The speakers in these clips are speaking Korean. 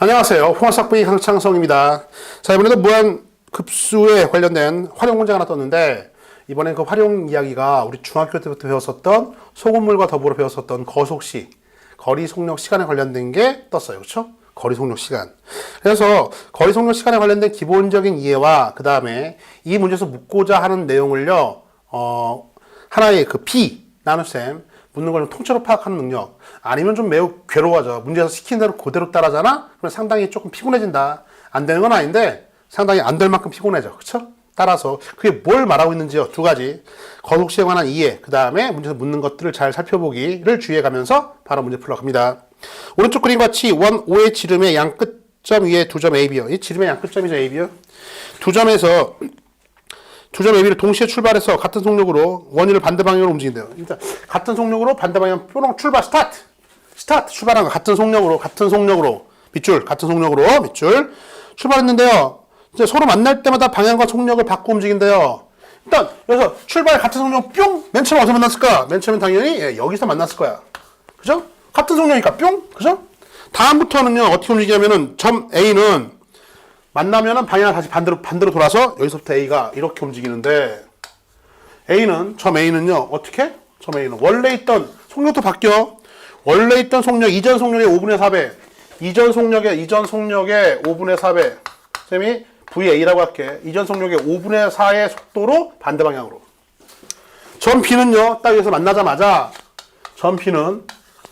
안녕하세요. 홍학습V 강창성입니다. 자, 이번에도 무한급수에 관련된 활용 문제가 하나 떴는데, 이번엔 그 활용 이야기가 우리 중학교 때부터 배웠었던 소금물과 더불어 배웠었던 거속시, 거리 속력 시간에 관련된 게 떴어요. 그렇죠? 거리 속력 시간. 그래서 거리 속력 시간에 관련된 기본적인 이해와 그 다음에 이 문제에서 묻고자 하는 내용을요, 하나의 그 B, 나눗셈, 묻는 걸 통째로 파악하는 능력, 아니면 좀 매우 괴로워져. 문제에서 시킨 대로 그대로 따라하잖아? 그러면 상당히 조금 피곤해진다. 안 되는 건 아닌데 상당히 안 될 만큼 피곤해져. 그쵸? 따라서 그게 뭘 말하고 있는지요. 두 가지. 거속시에 관한 이해, 그 다음에 문제에서 묻는 것들을 잘 살펴보기를 주의해가면서 바로 문제 풀러 갑니다. 오른쪽 그림과 같이 원 O의 지름의 양 끝점 위에 두 점 AB요. 이 지름의 양 끝점이죠, AB요. 두 점에서 두 점 AB를 동시에 출발해서 같은 속력으로 원위를 반대 방향으로 움직인대요. 일단 같은 속력으로 반대 방향 뾰롱 출발 스타트 출발한 거 같은 속력으로 밑줄 같은 속력으로 밑줄 출발했는데요. 이제 서로 만날 때마다 방향과 속력을 바꿔 움직인대요. 일단 여기서 출발 같은 속력 뿅 맨 처음 어디서 만났을까? 맨 처음엔 당연히 여기서 만났을 거야. 그죠? 같은 속력이니까 뿅 그죠? 다음부터는요 어떻게 움직이냐면은 점 A는 만나면은 방향을 다시 반대로 돌아서 여기서부터 A가 이렇게 움직이는데 점 A는요 어떻게? 점 A는 원래 있던 속력도 바뀌어. 원래 있던 속력 이전 속력의 5분의 4배 이전 속력의 5분의 4배 쌤이 VA라고 할게. 이전 속력의 5분의 4의 속도로 반대 방향으로. 점 B는요 딱 여기서 만나자마자 점 B는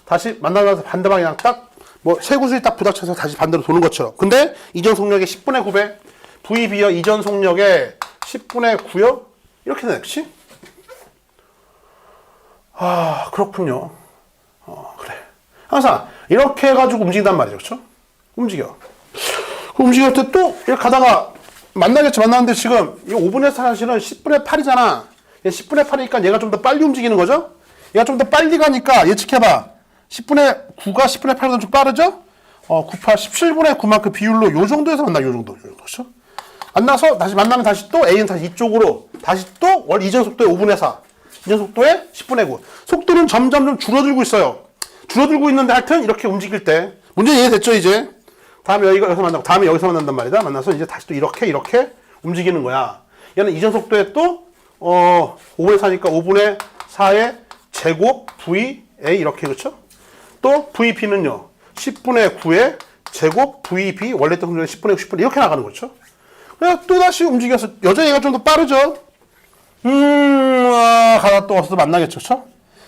다시 만나자마자 반대 방향 딱 뭐 쇠구슬이 딱 부닥쳐서 다시 반대로 도는 것처럼. 근데 이전 속력의 10분의 9배 VB여 이전 속력의 10분의 9요? 이렇게 되네. 그치? 아 그렇군요. 그래. 항상 이렇게 해가지고 움직인단 말이죠. 그쵸? 움직여. 움직일 때 또 이렇게 가다가 만나는데 지금 이 5분의 4 사실은 10분의 8이잖아. 10분의 8이니까 얘가 좀 더 빨리 움직이는 거죠? 얘가 좀 더 빨리 가니까 예측해봐. 10분의 9가 10분의 8보다 좀 빠르죠? 9, 8, 17분의 9만큼 비율로 요 정도에서 만나, 요 정도. 그렇죠? 만나서 다시 만나면 다시 또 A는 다시 이쪽으로 다시 또 원래 이전 속도의 5분의 4. 이전 속도의 10분의 9. 속도는 점점 좀 줄어들고 있어요. 줄어들고 있는데 하여튼 이렇게 움직일 때. 문제 이해됐죠, 이제? 다음에 여기서 만나고, 다음에 여기서 만난단 말이다. 만나서 이제 다시 또 이렇게 움직이는 거야. 얘는 이전 속도에 또, 5분의 4니까 5분의 4의 제곱 VA 이렇게, 그렇죠? 또 VB는요. 10분의 9의 제곱 VB 원래 있던 속력의 10분의 9, 10분의 이렇게 나가는 거죠. 그래서 또다시 움직여서 여자애가 좀 더 빠르죠. 가다 또 어디서 만나겠죠. 그렇죠?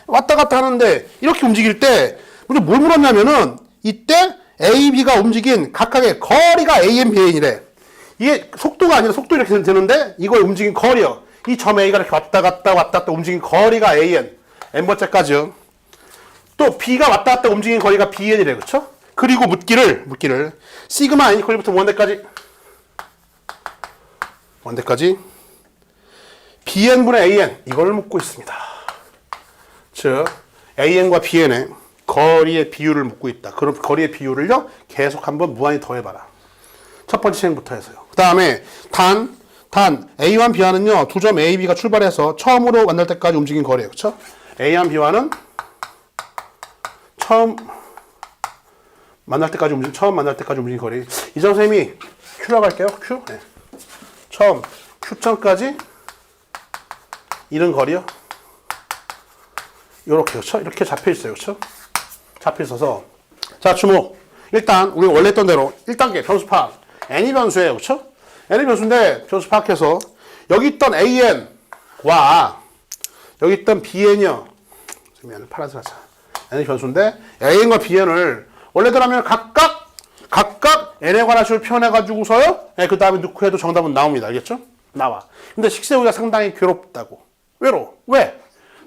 왔다 갔다 하는데 이렇게 움직일 때 우리 뭘 물었냐면은 이때 A, B가 움직인 각각의 거리가 AN, BN이래. 이게 속도가 아니라 속도 이렇게 되는데 이걸 움직인 거리요. 이 점 A가 이렇게 왔다 갔다 움직인 거리가 AN, N번째까지요. 또 B가 왔다 갔다 움직인 거리가 BN이래. 그쵸? 그리고 묻기를 시그마 N 이퀄부터 원대까지 BN분의 AN 이걸 묻고 있습니다. 즉 AN과 BN의 거리의 비율을 묻고 있다. 그럼 거리의 비율을요 계속 한번 무한히 더해봐라. 첫 번째 시행부터 해서요. 그 다음에 단 A1, B와는요 두 점 A, B가 출발해서 처음으로 만날 때까지 움직인 거리예요. 그쵸? A1, B와는 처음 만날 때까지 움직인 거리. 이정 선생님이 Q라고 할게요. Q. 네. 처음 Q점까지 이런 거리요. 요렇게, 그렇죠? 이렇게 잡혀 있어요. 그렇죠? 잡혀 있어서 자, 주목. 일단 우리 원래 했던 대로 1단계 변수 파악. N이 변수예요. 그렇죠? N이 변수인데 변수 파악해서 여기 있던 AN과 여기 있던 BN이요. 선생님 파란색 하자. N이 변수인데 AN과 BN을 원래대로라면 각각 N에 관한 식으로 표현해가지고서요. 그 다음에 넣고 해도 정답은 나옵니다. 알겠죠? 나와. 근데 식세우기가 상당히 괴롭다고. 왜?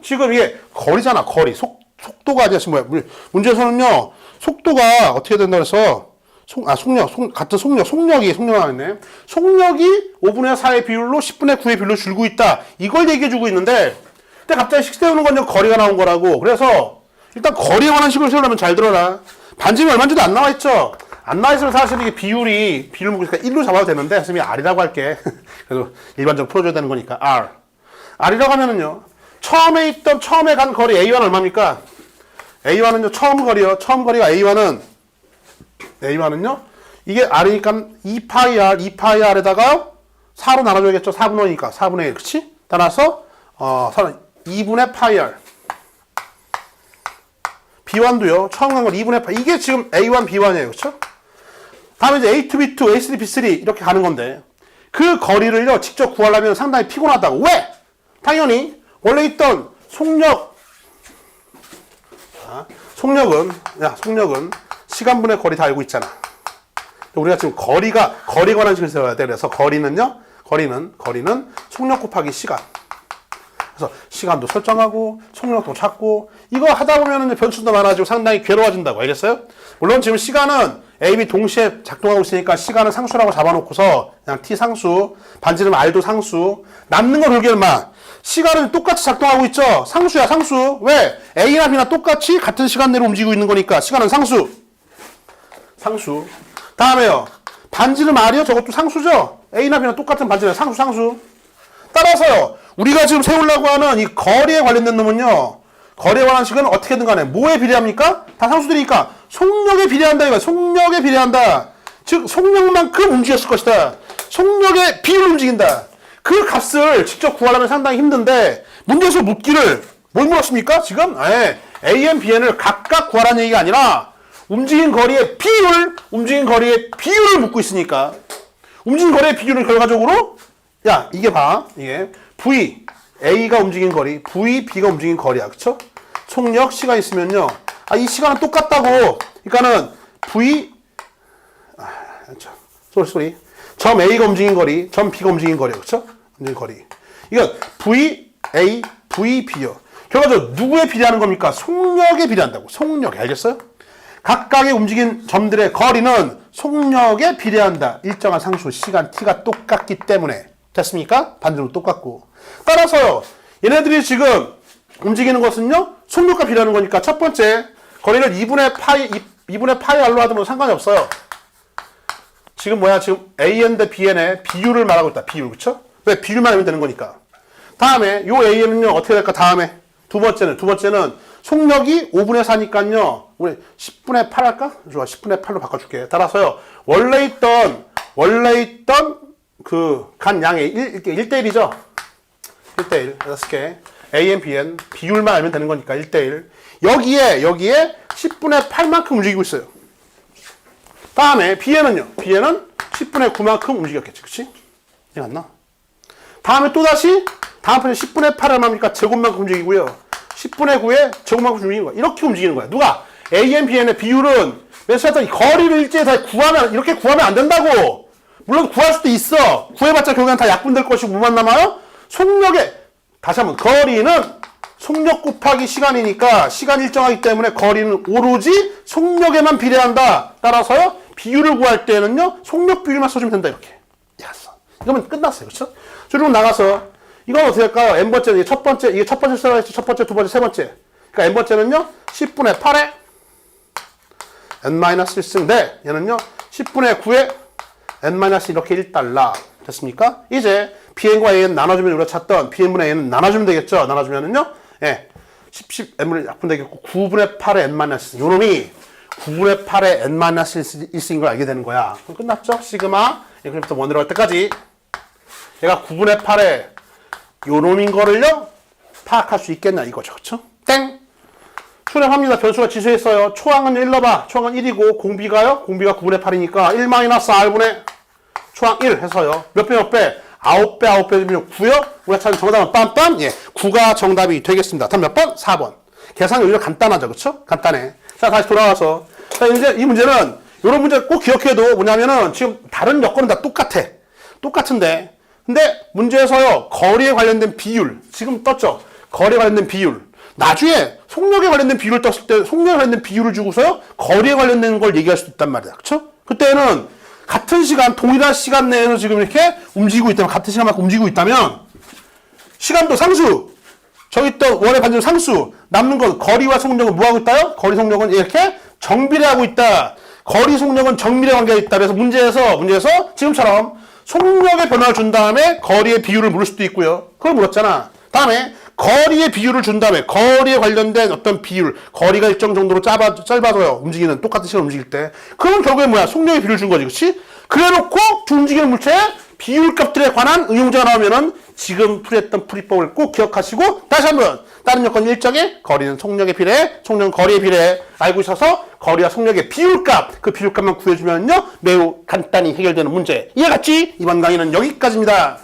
지금 이게 거리잖아. 거리. 속도가 아니라 뭐야? 문제에서는요. 속도가 어떻게 된다 그래서 속력이 나왔네. 속력이 5분의 4의 비율로 10분의 9의 비율로 줄고 있다. 이걸 얘기해주고 있는데 근데 갑자기 식세우는 건 거리가 나온 거라고. 그래서 일단 거리에 관한 식을 세우려면 잘 들어라. 반지름이 얼마인지도 안 나와 있죠? 안 나와 있으면 사실 이게 비율을 묶으니까 1로 잡아도 되는데, 선생님이 R이라고 할게. 그래도 일반적으로 풀어줘야 되는 거니까, R이라고 하면은요, 처음에 간 거리 A1은 얼마입니까? A1은요, 처음 거리가 A1은요, 이게 R이니까 2파이 R, 2파이 R에다가 4로 나눠줘야겠죠. 4분의 5니까. 4분의 1. 그치? 따라서, 2분의 파이 R. B1도요. 처음 간 건 2분의 파이. 이게 지금 A1, B1이에요. 그쵸? 다음에 이제 A2, B2, A3, B3 이렇게 가는 건데, 그 거리를요, 직접 구하려면 상당히 피곤하다고. 왜? 당연히, 원래 있던 속력은, 시간분의 거리 다 알고 있잖아. 우리가 지금 거리가 관한 식을 써야 돼. 그래서 거리는 속력 곱하기 시간. 그래서 시간도 설정하고, 속력도 찾고, 이거 하다 보면은 변수도 많아지고 상당히 괴로워진다고. 알겠어요? 물론 지금 시간은 A, B 동시에 작동하고 있으니까 시간은 상수라고 잡아놓고서 그냥 T 상수, 반지름 R도 상수, 남는 거 그렇게 마. 시간은 똑같이 작동하고 있죠? 상수야, 상수. 왜? A나 B나 똑같이 같은 시간 내로 움직이고 있는 거니까 시간은 상수. 상수. 다음에요. 반지름 R이요? 저것도 상수죠? A나 B나 똑같은 반지름 상수, 상수. 따라서요. 우리가 지금 세우려고 하는 이 거리에 관련된 놈은요. 거리에 관한 식은 어떻게든 간에 뭐에 비례합니까? 다 상수들이니까 속력에 비례한다 이거야. 속력에 비례한다. 즉 속력만큼 움직였을 것이다. 속력의 비율을 움직인다. 그 값을 직접 구하려면 상당히 힘든데 문제에서 묻기를 뭘 물었습니까? 지금 AM, BN을 각각 구하라는 얘기가 아니라 움직인 거리의 비율, 움직인 거리의 비율을 묻고 있으니까 움직인 거리의 비율은 결과적으로 야 이게 봐. 이게 V, A가 움직인 거리, V, B가 움직인 거리야. 그쵸? 속력, 시간 있으면요. 이 시간은 똑같다고. 그러니까는 V, 소리. 점 A가 움직인 거리, 점 B가 움직인 거리야. 그쵸? 움직인 거리. 이건 V, A, V, B요. 결과적으로 누구에 비례하는 겁니까? 속력에 비례한다고. 속력에. 알겠어요? 각각의 움직인 점들의 거리는 속력에 비례한다. 일정한 상수, 시간, t가 똑같기 때문에. 됐습니까? 반대로 똑같고. 따라서요, 얘네들이 지금 움직이는 것은요, 속력과 비례하는 거니까 첫 번째, 거리를 2분의 파이 R로 하더라도 상관이 없어요. 지금 지금 AN 대 BN의 비율을 말하고 있다. 비율, 그쵸? 왜? 비율만 하면 되는 거니까. 다음에, 요 AN은요, 어떻게 될까? 다음에. 두 번째는 속력이 5분의 4니까요, 우리 10분의 8 할까? 좋아, 10분의 8로 바꿔줄게. 따라서요, 원래 있던, 간 양의 1대1이죠? 1대1. 6개. AM, BN. 비율만 알면 되는 거니까 1대1. 여기에 10분의 8만큼 움직이고 있어요. 다음에 BN은요? BN은 10분의 9만큼 움직였겠지. 그치? 이해 안 나? 다음에 또다시 다음 편에 10분의 8을 뭡니까? 제곱만큼 움직이고요. 10분의 9에 제곱만큼 움직이는 거야. 이렇게 움직이는 거야. 누가? AM, BN의 비율은 맨처음부터 거리를 일제히 다 이렇게 구하면 안 된다고. 물론 구할 수도 있어. 구해봤자 결국엔 다 약분될 것이고 뭐만 남아요? 다시 한번 거리는 속력 곱하기 시간이니까 시간 일정하기 때문에 거리는 오로지 속력에만 비례한다. 따라서요 비율을 구할 때는요 속력 비율만 써주면 된다. 이렇게. 알았어. 이거면 끝났어요. 그렇죠? 그리고 나가서 이건 어떻게 할까요? n번째 이게 첫 번째 써야지. 첫 번째, 두 번째, 세 번째. 그러니까 n번째는요 10분의 8에 n-1승인데 얘는요 10분의 9에 n- 이렇게 1달러. 됐습니까? 이제 bn과 an 나눠주면 우리가 찾던 bn분의 a는 나눠주면 되겠죠? 나눠주면은요 10n분의 약분 되겠고 9분의 8에 n-1 요놈이 9분의 8에 n-1승인 걸 알게 되는 거야. 그럼 끝났죠? 시그마 그래부터 원으로 갈 때까지 얘가 9분의 8에 요놈인 거를요 파악할 수 있겠냐 이거죠. 그쵸? 땡! 출력합니다. 변수가 지수했어요. 초항은 1 넣어봐. 초항은 1이고 공비가 9분의 8이니까 1-r분의 초항 1 해서요. 몇 배? 9배 되면 9요? 우리가 찾은 정답은 빰빰! 9가 정답이 되겠습니다. 다음 몇 번? 4번. 계산이 오히려 간단하죠. 그쵸? 간단해. 자, 다시 돌아와서. 자, 이제 이 문제는, 요런 문제 꼭 기억해도 뭐냐면은 지금 다른 여건은 다 똑같은데. 근데 문제에서요, 거리에 관련된 비율. 지금 떴죠? 거리에 관련된 비율. 나중에 속력에 관련된 비율을 떴을 때 속력에 관련된 비율을 주고서요, 거리에 관련된 걸 얘기할 수도 있단 말이야. 그쵸? 그때는 같은 시간, 동일한 시간 내에서 지금 이렇게 움직이고 있다면, 같은 시간만큼 움직이고 있다면, 시간도 상수, 저기 있던 원의 반지름 상수, 남는 건 거리와 속력은 뭐하고 있다요? 거리 속력은 이렇게 정비례하고 있다. 거리 속력은 정비례 관계가 있다. 그래서 문제에서 지금처럼 속력의 변화를 준 다음에 거리의 비율을 물을 수도 있고요. 그걸 물었잖아. 다음에 거리의 비율을 준 다음에 거리에 관련된 어떤 비율, 거리가 일정 정도로 짧아져요. 움직이는 똑같은 시간 움직일 때. 그러면 결국에 뭐야? 속력의 비율을 준 거지, 그렇지? 그래놓고 움직이는 물체의 비율값들에 관한 응용자가 나오면은 지금 풀이했던 풀이법을 꼭 기억하시고 다시 한번 다른 여건 일정에 거리는 속력의 비례, 속력은 거리의 비례 알고 있어서 거리와 속력의 비율값, 그 비율값만 구해주면요 매우 간단히 해결되는 문제. 이해갔지? 이번 강의는 여기까지입니다.